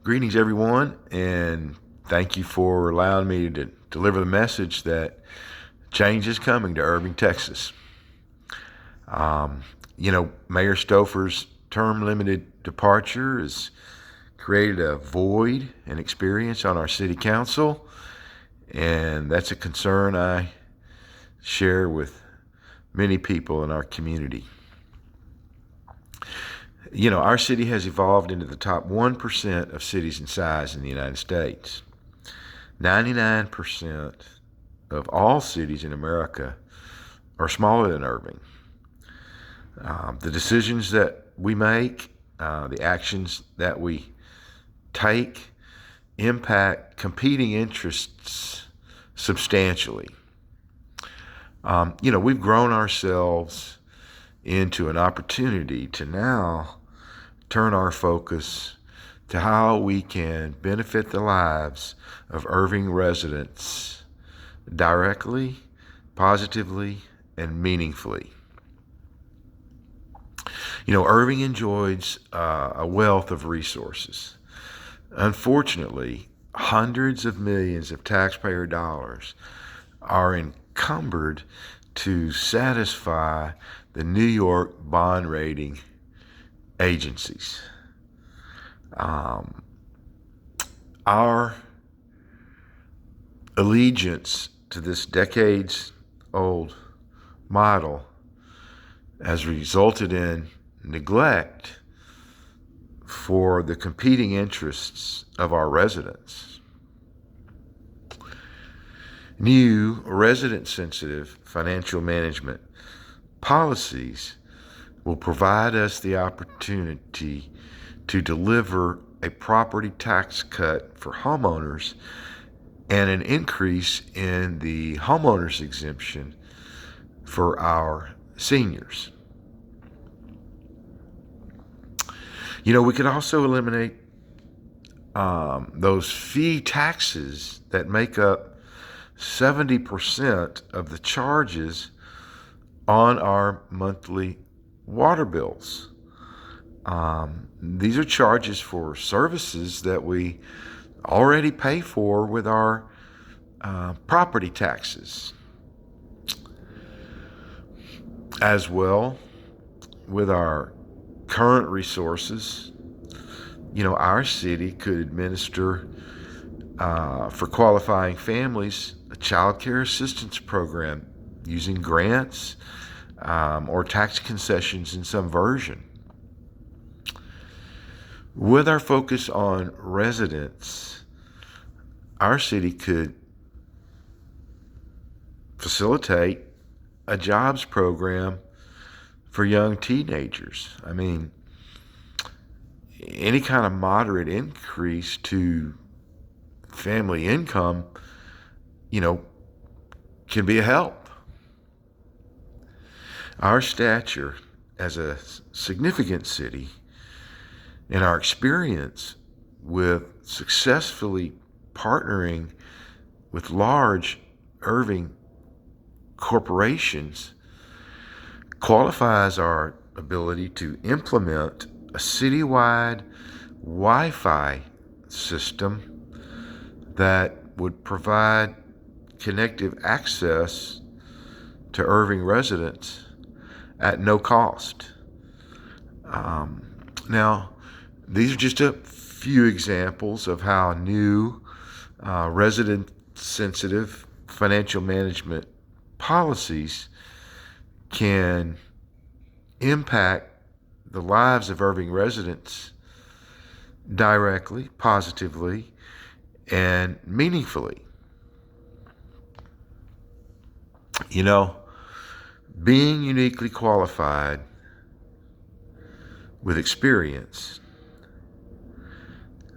Greetings, everyone, and thank you for allowing me to deliver the message that change is coming to Irving, Texas. Mayor Stouffer's term-limited departure has created a void in experience on our city council, and that's a concern I share with many people in our community. Our city has evolved into the top 1% of cities in size in the United States. 99% of all cities in America are smaller than Irving. The decisions that we make, the actions that we take, impact competing interests substantially. We've grown ourselves into an opportunity to now turn our focus to how we can benefit the lives of Irving residents directly, positively, and meaningfully. Irving enjoys a wealth of resources. Unfortunately, hundreds of millions of taxpayer dollars are encumbered to satisfy the New York bond rating agencies. Our allegiance to this decades-old model has resulted in neglect for the competing interests of our residents. New resident-sensitive financial management policies will provide us the opportunity to deliver a property tax cut for homeowners and an increase in the homeowners exemption for our seniors. We could also eliminate those fee taxes that make up 70% of the charges on our monthly water bills. These are charges for services that we already pay for with our property taxes. As well, with our current resources, our city could administer for qualifying families a child care assistance program using grants or tax concessions in some version. With our focus on residents, our city could facilitate a jobs program for young teenagers. Any kind of moderate increase to family income, can be a help. Our stature as a significant city and our experience with successfully partnering with large Irving corporations qualifies our ability to implement a citywide Wi-Fi system that would provide connective access to Irving residents at no cost. Now, these are just a few examples of how new resident-sensitive financial management policies can impact the lives of Irving residents directly, positively, and meaningfully. Being uniquely qualified with experience,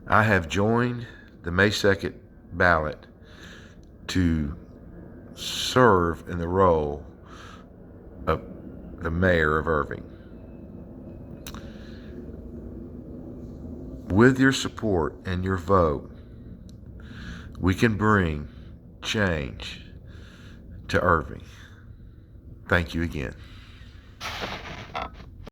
I have joined the May 2nd ballot to serve in the role of the mayor of Irving. With your support and your vote, we can bring change to Irving. Thank you again.